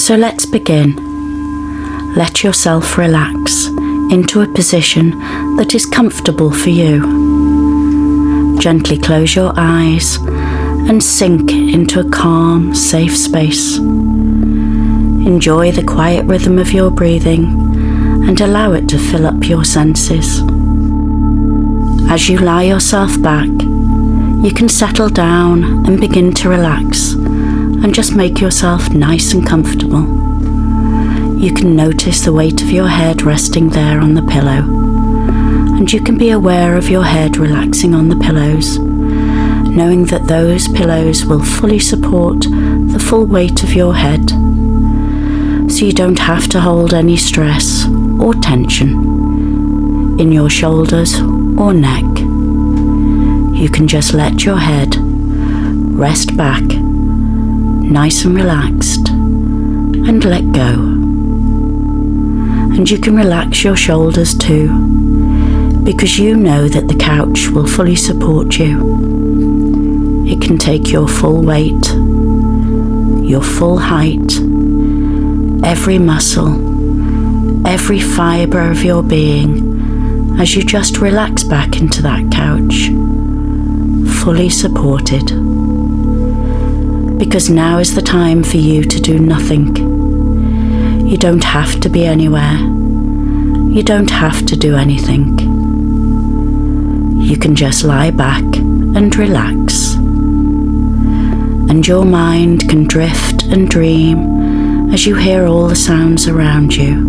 So let's begin. Let yourself relax into a position that is comfortable for you. Gently close your eyes and sink into a calm, safe space. Enjoy the quiet rhythm of your breathing and allow it to fill up your senses. As you lie yourself back, you can settle down and begin to relax and just make yourself nice and comfortable. You can notice the weight of your head resting there on the pillow, and you can be aware of your head relaxing on the pillows, knowing that those pillows will fully support the full weight of your head, so you don't have to hold any stress or tension in your shoulders or neck. You can just let your head rest back, nice and relaxed, and let go. And you can relax your shoulders too, because you know that the couch will fully support you. It can take your full weight, your full height, every muscle, every fibre of your being, as you just relax back into that couch, fully supported. Because now is the time for you to do nothing. You don't have to be anywhere. You don't have to do anything. You can just lie back and relax. And your mind can drift and dream as you hear all the sounds around you.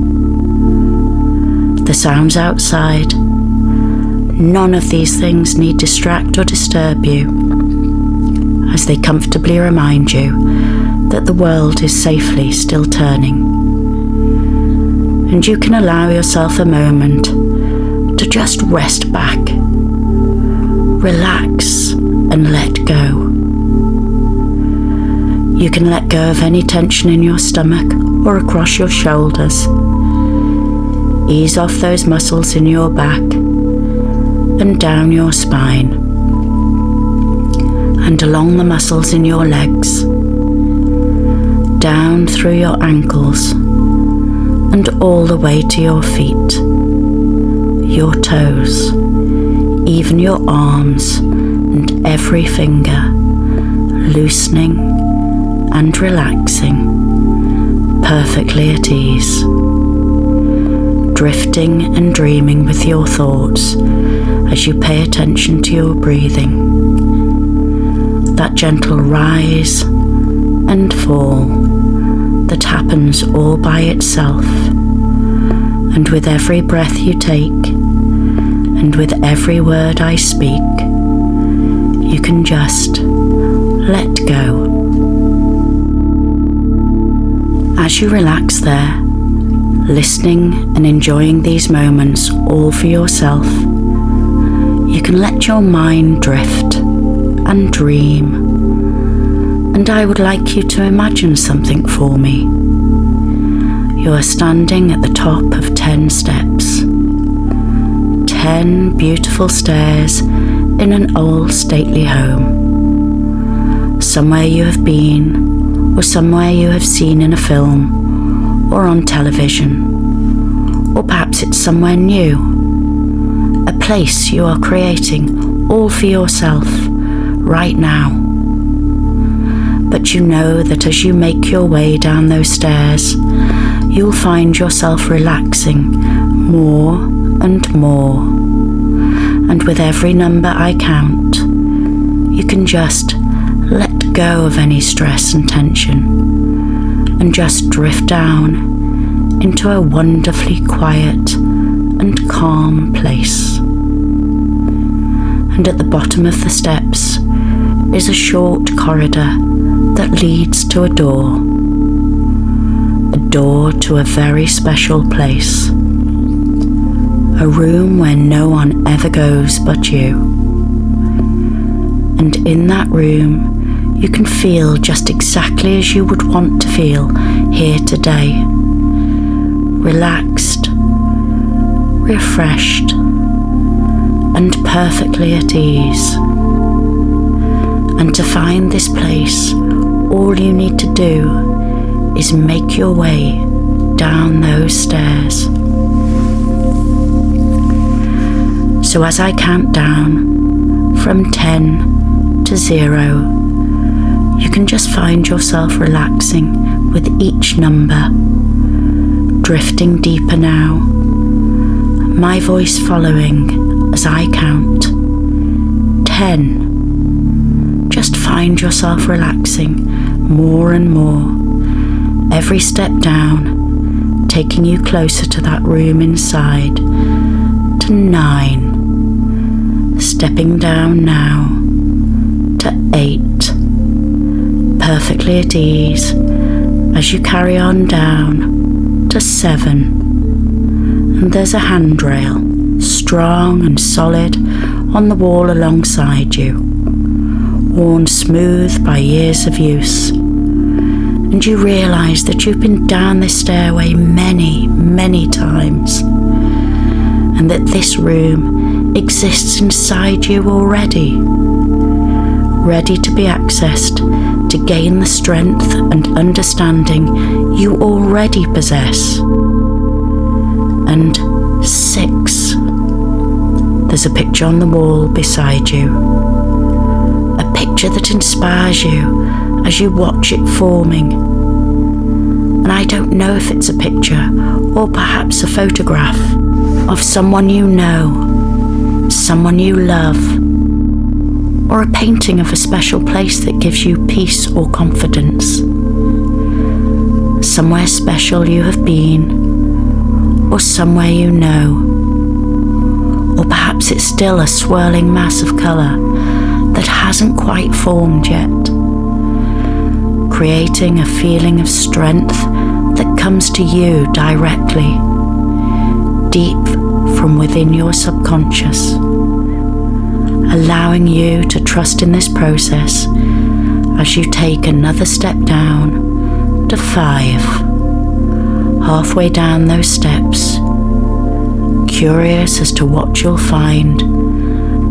The sounds outside. None of these things need distract or disturb you, as they comfortably remind you that the world is safely still turning. And you can allow yourself a moment to just rest back, relax and let go. You can let go of any tension in your stomach or across your shoulders. Ease off those muscles in your back and down your spine, and along the muscles in your legs, down through your ankles, and all the way to your feet, your toes, even your arms and every finger, loosening and relaxing, perfectly at ease, drifting and dreaming with your thoughts as you pay attention to your breathing. That gentle rise and fall that happens all by itself, and with every breath you take and with every word I speak, you can just let go. As you relax there, listening and enjoying these moments all for yourself, you can let your mind drift and dream. And I would like you to imagine something for me. You are standing at the top of 10 steps. 10 beautiful stairs in an old stately home. Somewhere you have been, or somewhere you have seen in a film, or on television. Or perhaps it's somewhere new. A place you are creating all for yourself right now. But you know that as you make your way down those stairs, you'll find yourself relaxing more and more. And with every number I count, you can just let go of any stress and tension and just drift down into a wonderfully quiet and calm place. And at the bottom of the steps is a short corridor that leads to a door to a very special place, a room where no one ever goes but you. And in that room, you can feel just exactly as you would want to feel here today, relaxed, refreshed, and perfectly at ease. And to find this place, all you need to do is make your way down those stairs. So as I count down from 10 to 0, you can just find yourself relaxing with each number, drifting deeper now, my voice following as I count. 10. Just find yourself relaxing more and more, every step down, taking you closer to that room inside. To 9. Stepping down now to 8. Perfectly at ease as you carry on down to 7. And there's a handrail, strong and solid, on the wall alongside you, worn smooth by years of use. And you realise that you've been down this stairway many, many times, and that this room exists inside you already, ready to be accessed to gain the strength and understanding you already possess. And 6. There's a picture on the wall beside you, a picture that inspires you as you watch it forming. And I don't know if it's a picture or perhaps a photograph of someone you know, someone you love, or a painting of a special place that gives you peace or confidence. Somewhere special you have been, or somewhere you know. Or perhaps it's still a swirling mass of colour that hasn't quite formed yet, creating a feeling of strength that comes to you directly, deep from within your subconscious, allowing you to trust in this process as you take another step down to 5. Halfway down those steps, curious as to what you'll find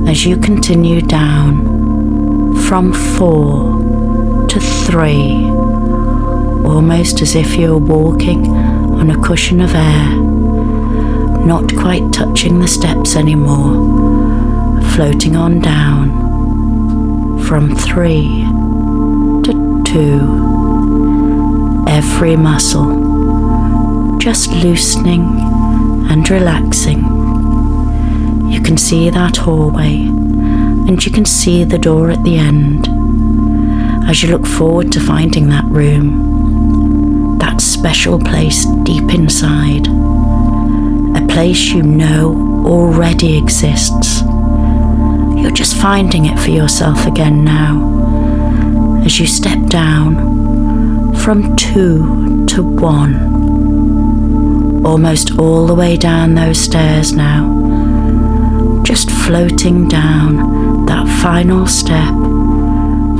as you continue down from 4 to 3, almost as if you're walking on a cushion of air, not quite touching the steps anymore, floating on down from 3 to 2, every muscle just loosening and relaxing. You can see that hallway, and you can see the door at the end as you look forward to finding that room, that special place deep inside, a place you know already exists. You're just finding it for yourself again now as you step down from 2 to 1. Almost all the way down those stairs now, just floating down that final step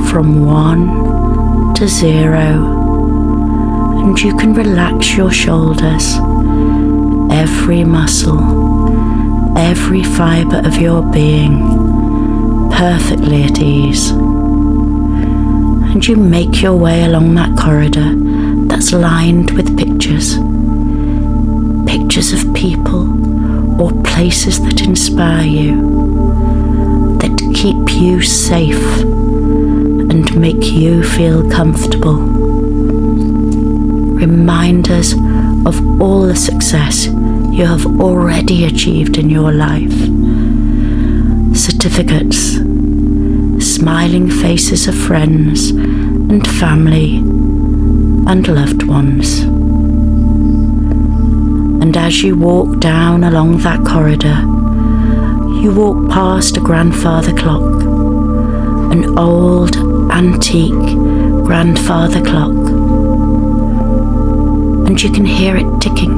from 1 to 0, and you can relax your shoulders, every muscle, every fibre of your being, perfectly at ease. And you make your way along that corridor that's lined with pictures of people or places that inspire you, that keep you safe and make you feel comfortable. Reminders of all the success you have already achieved in your life. Certificates, smiling faces of friends and family and loved ones. And as you walk down along that corridor, you walk past a grandfather clock, an old antique grandfather clock, and you can hear it ticking,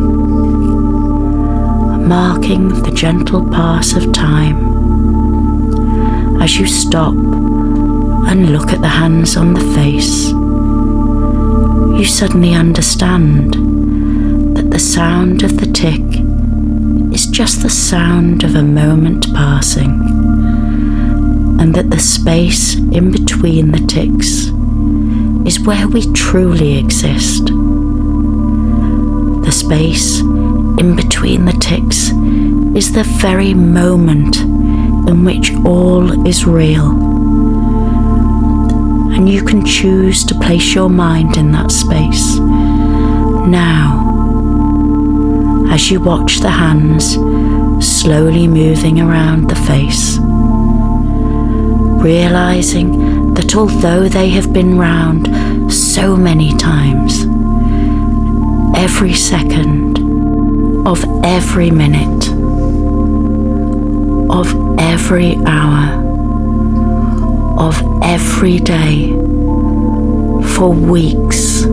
marking the gentle pass of time. As you stop and look at the hands on the face, you suddenly understand that the sound of the tick is just the sound of a moment passing, and that the space in between the ticks is where we truly exist. The space in between the ticks is the very moment in which all is real. And you can choose to place your mind in that space now, as you watch the hands slowly moving around the face, realizing that although they have been round so many times, every second of every minute, of every hour, of every day, for weeks,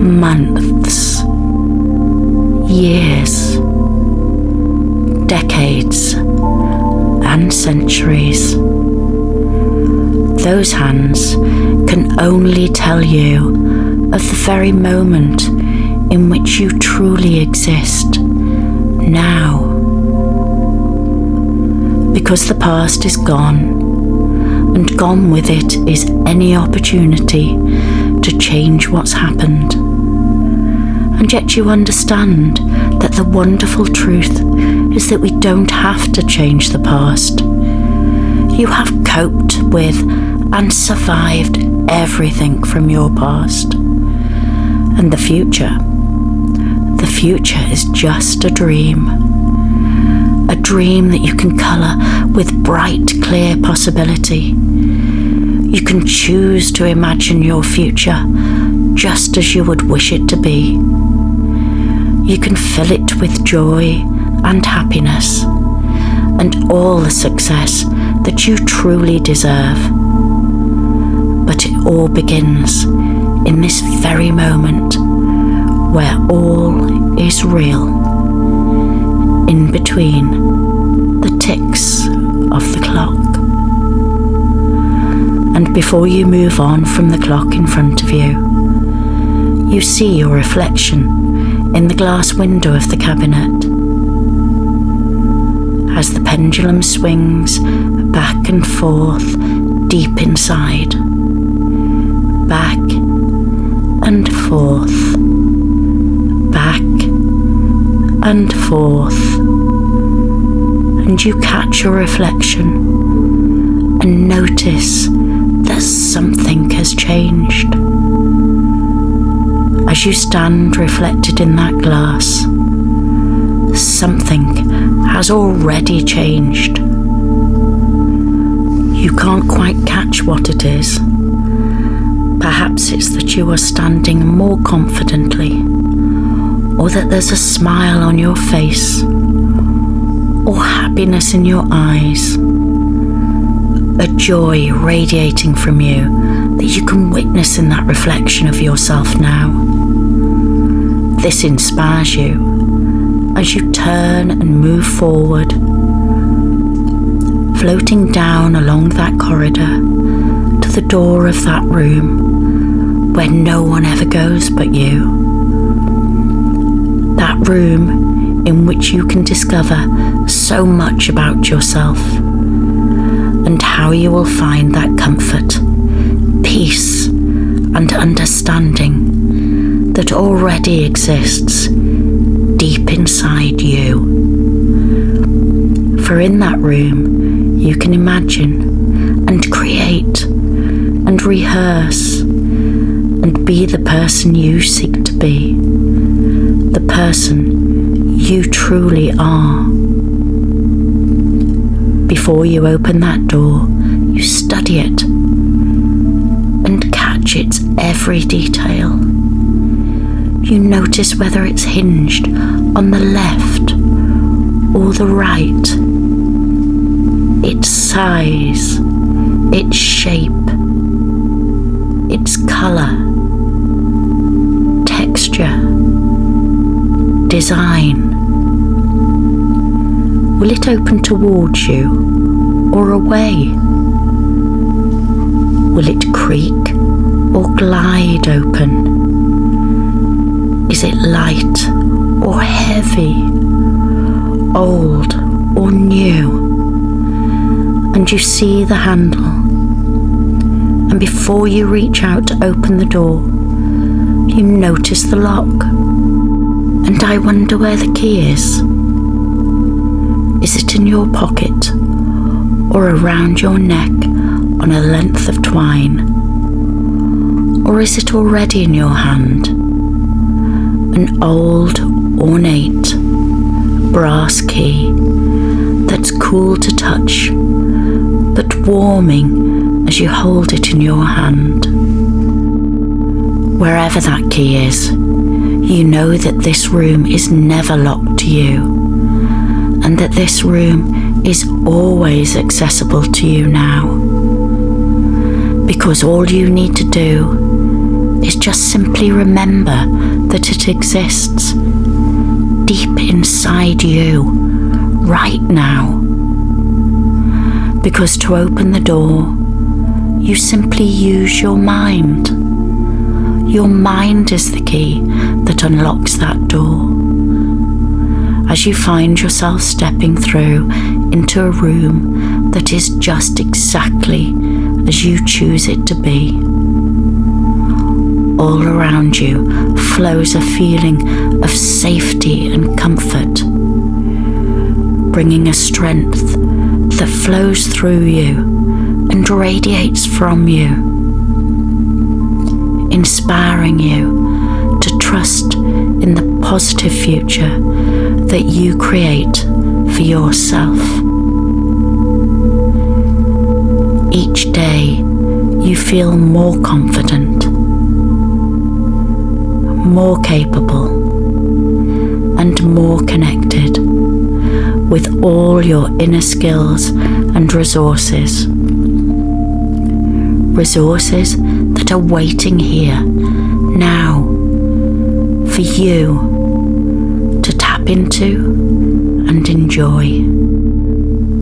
months, years, decades, and centuries. Those hands can only tell you of the very moment in which you truly exist now. Because the past is gone, and gone with it is any opportunity to change what's happened. And yet you understand that the wonderful truth is that we don't have to change the past. You have coped with and survived everything from your past. And the future is just a dream that you can colour with bright, clear possibility. You can choose to imagine your future just as you would wish it to be. You can fill it with joy and happiness and all the success that you truly deserve. But it all begins in this very moment where all is real, in between the ticks of the clock. And before you move on from the clock in front of you, you see your reflection in the glass window of the cabinet. As the pendulum swings back and forth deep inside, back and forth, back and forth, and you catch your reflection and notice that something has changed. As you stand reflected in that glass, something has already changed. You can't quite catch what it is. Perhaps it's that you are standing more confidently, or that there's a smile on your face, or happiness in your eyes, a joy radiating from you that you can witness in that reflection of yourself now. This inspires you as you turn and move forward, floating down along that corridor to the door of that room where no one ever goes but you. That room in which you can discover so much about yourself, and how you will find that comfort, peace, and understanding that already exists deep inside you. For in that room you can imagine and create and rehearse and be the person you seek to be, the person you truly are. Before you open that door, you study it and catch its every detail. You notice whether it's hinged on the left or the right, its size, its shape, its colour, texture, design. Will it open towards you or away? Will it creak or glide open? Is it light or heavy, old or new? And you see the handle, and before you reach out to open the door, you notice the lock. And I wonder where the key is. Is it in your pocket or around your neck on a length of twine? Or is it already in your hand? An old, ornate, brass key that's cool to touch, but warming as you hold it in your hand. Wherever that key is, you know that this room is never locked to you, and that this room is always accessible to you now. Because all you need to do is just simply remember that it exists deep inside you right now. Because to open the door, you simply use your mind. Your mind is the key that unlocks that door. As you find yourself stepping through into a room that is just exactly as you choose it to be, all around you flows a feeling of safety and comfort, bringing a strength that flows through you and radiates from you, inspiring you to trust in the positive future that you create for yourself. Each day you feel more confident, more capable, and more connected with all your inner skills and resources. Resources that are waiting here now for you to tap into and enjoy.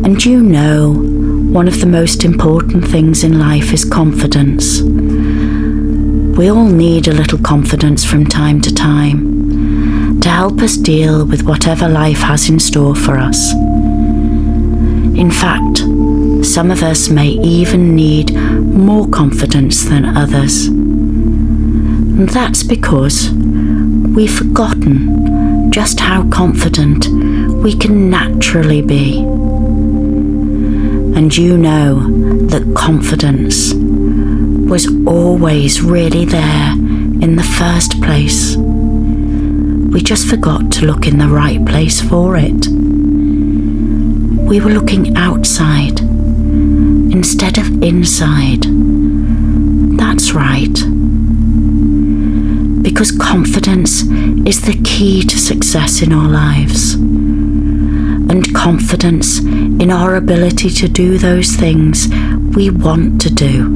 And you know, one of the most important things in life is confidence. We all need a little confidence from time to time to help us deal with whatever life has in store for us. In fact, some of us may even need more confidence than others. And that's because we've forgotten just how confident we can naturally be. And you know that confidence was always really there in the first place. We just forgot to look in the right place for it. We were looking outside instead of inside. That's right. Because confidence is the key to success in our lives. And confidence in our ability to do those things we want to do.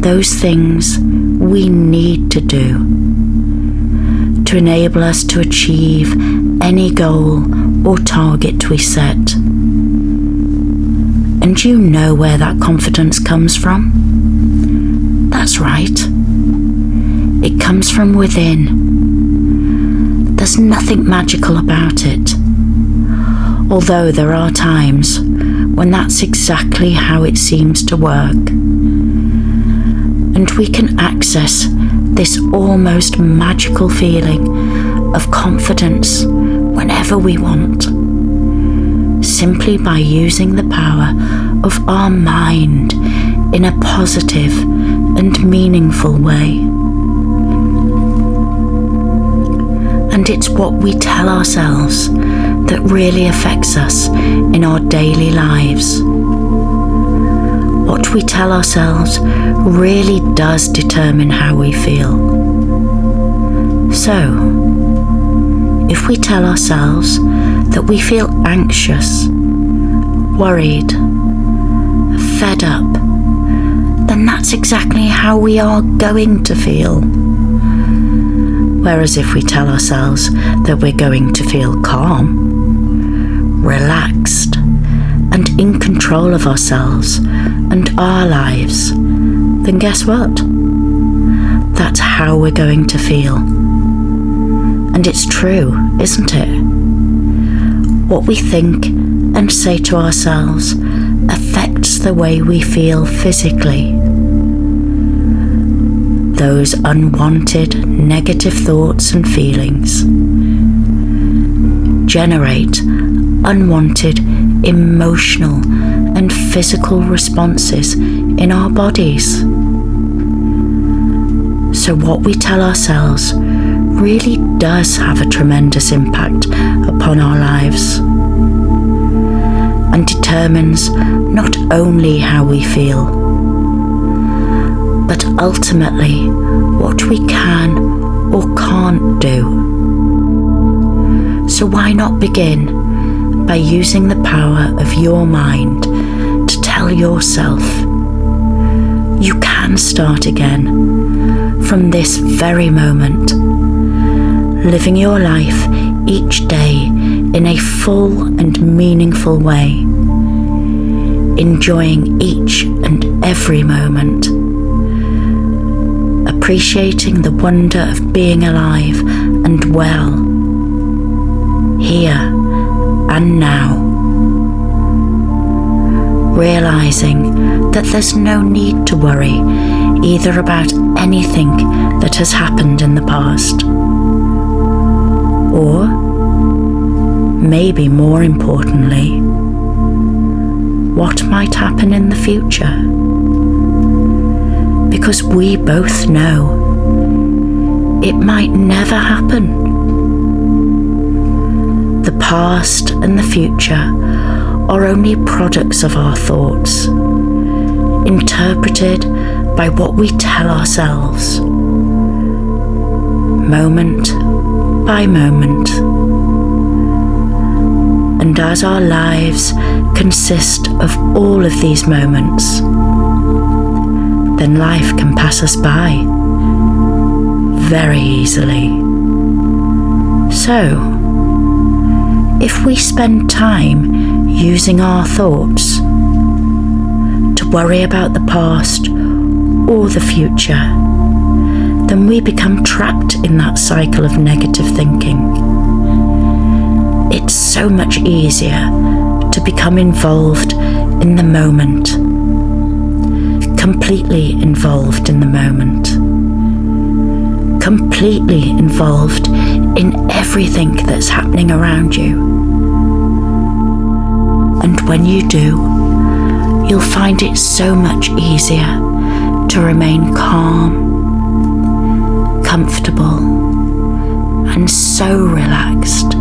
Those things we need to do to enable us to achieve any goal or target we set. And you know where that confidence comes from? That's right. It comes from within. There's nothing magical about it. Although there are times when that's exactly how it seems to work. And we can access this almost magical feeling of confidence whenever we want, simply by using the power of our mind in a positive and meaningful way. And it's what we tell ourselves that really affects us in our daily lives. What we tell ourselves really does determine how we feel. So, if we tell ourselves that we feel anxious, worried, fed up, then that's exactly how we are going to feel. Whereas if we tell ourselves that we're going to feel calm, relaxed, and in control of ourselves and our lives, then guess what? That's how we're going to feel. And it's true, isn't it? What we think and say to ourselves affects the way we feel physically. Those unwanted negative thoughts and feelings generate unwanted emotional and physical responses in our bodies. So what we tell ourselves really does have a tremendous impact upon our lives and determines not only how we feel, but ultimately what we can or can't do. So why not begin by using the power of your mind to tell yourself you can start again from this very moment, living your life each day in a full and meaningful way, enjoying each and every moment, appreciating the wonder of being alive and well, here and now, realizing that there's no need to worry either about anything that has happened in the past, or maybe more importantly, what might happen in the future. Because we both know it might never happen. The past and the future are only products of our thoughts, interpreted by what we tell ourselves, moment by moment. And as our lives consist of all of these moments, then life can pass us by very easily. So, if we spend time using our thoughts to worry about the past or the future, then we become trapped in that cycle of negative thinking. It's so much easier to become involved in the moment, completely involved in the moment, completely involved in everything that's happening around you. And when you do, you'll find it so much easier to remain calm, comfortable, and so relaxed,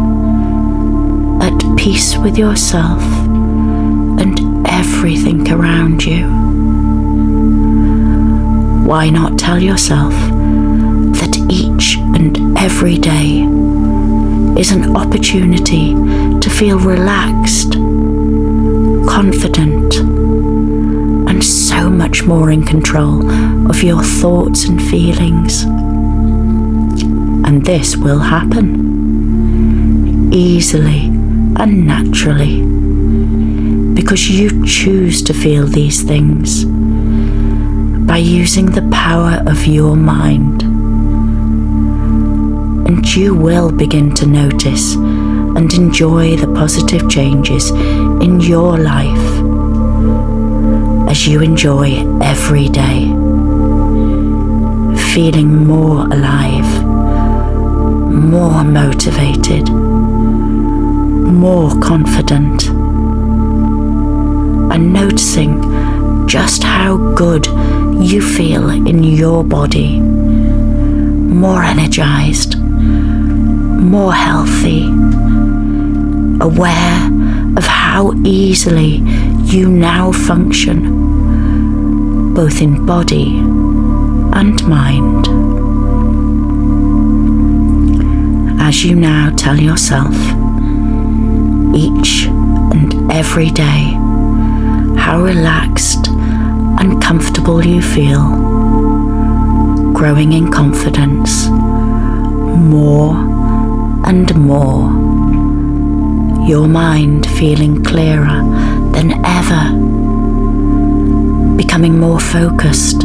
at peace with yourself and everything around you. Why not tell yourself that each and every day is an opportunity to feel relaxed, confident, and so much more in control of your thoughts and feelings. And this will happen easily and naturally because you choose to feel these things by using the power of your mind. And you will begin to notice and enjoy the positive changes in your life as you enjoy every day, feeling more alive, more motivated, more confident, and noticing just how good you feel in your body, more energized, more healthy, aware of how easily you now function, both in body and mind. As you now tell yourself each and every day how relaxed and comfortable you feel, growing in confidence more and more, your mind feeling clearer than ever, becoming more focused,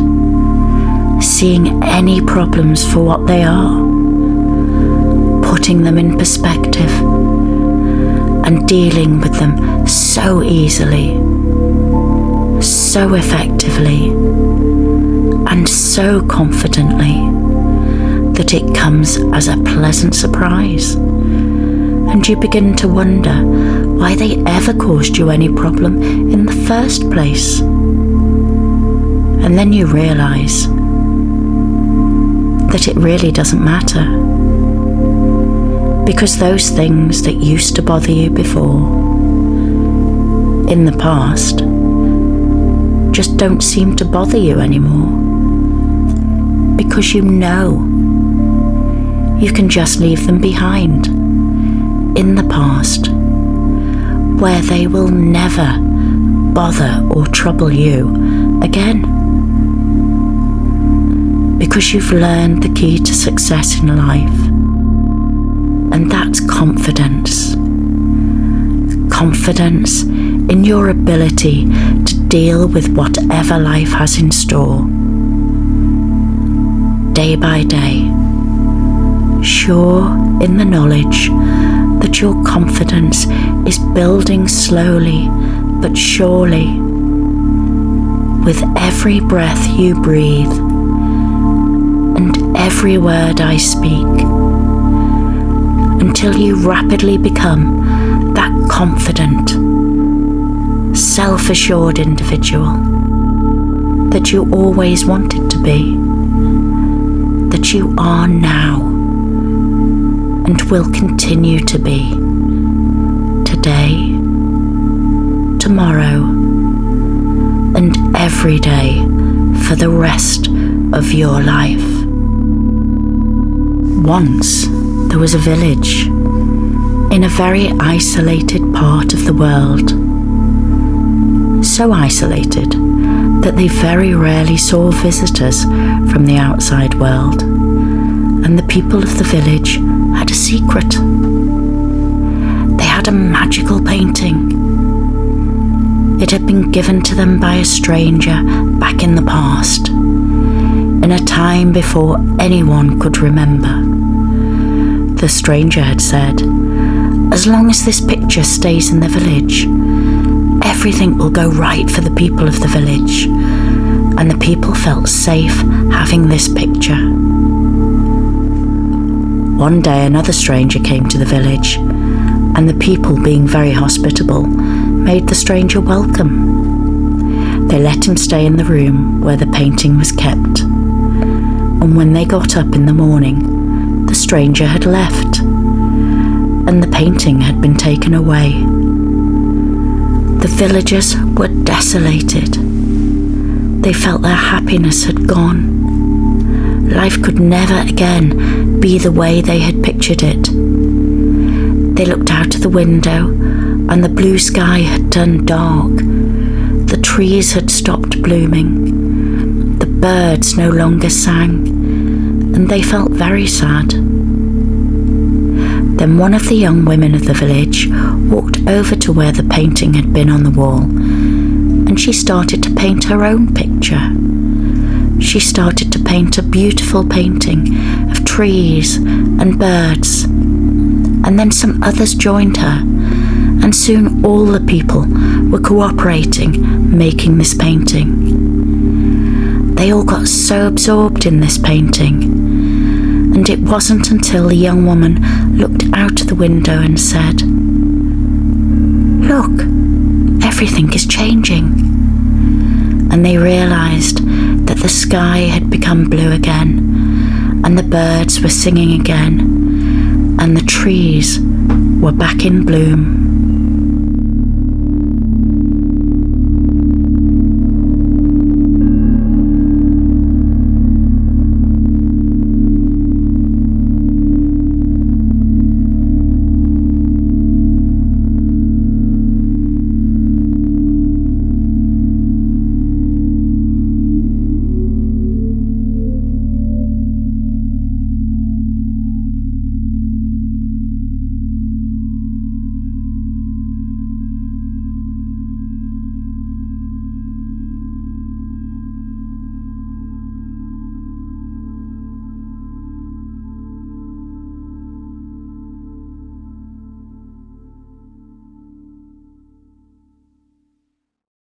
seeing any problems for what they are, putting them in perspective and dealing with them so easily, so effectively and so confidently that it comes as a pleasant surprise, and you begin to wonder why they ever caused you any problem in the first place. And then you realise that it really doesn't matter, because those things that used to bother you before, in the past, just don't seem to bother you anymore, because you know you can just leave them behind in the past, where they will never bother or trouble you again, because you've learned the key to success in life, and that's confidence. Confidence in your ability to deal with whatever life has in store, day by day, sure in the knowledge that your confidence is building slowly but surely with every breath you breathe and every word I speak, until you rapidly become that confident, self-assured individual that you always wanted to be, that you are now and will continue to be today, tomorrow, and every day for the rest of your life. Once there was a village in a very isolated part of the world, so isolated that they very rarely saw visitors from the outside world, and the people of the village had a secret. They had a magical painting. It had been given to them by a stranger back in the past, in a time before anyone could remember. The stranger had said, "As long as this picture stays in the village, everything will go right for the people of the village," and the people felt safe having this picture. One day another stranger came to the village, and the people, being very hospitable, made the stranger welcome. They let him stay in the room where the painting was kept, and when they got up in the morning, the stranger had left, and the painting had been taken away. The villagers were desolated. They felt their happiness had gone. Life could never again be the way they had pictured it. They looked out of the window, and the blue sky had turned dark. The trees had stopped blooming. The birds no longer sang, and they felt very sad. Then one of the young women of the village walked over to where the painting had been on the wall, and she started to paint her own picture. She started to paint a beautiful painting of trees and birds, and then some others joined her, and soon all the people were cooperating, making this painting. They all got so absorbed in this painting, and it wasn't until the young woman looked out of the window and said, "Look, everything is changing," and they realised that the sky had become blue again, and the birds were singing again, and the trees were back in bloom.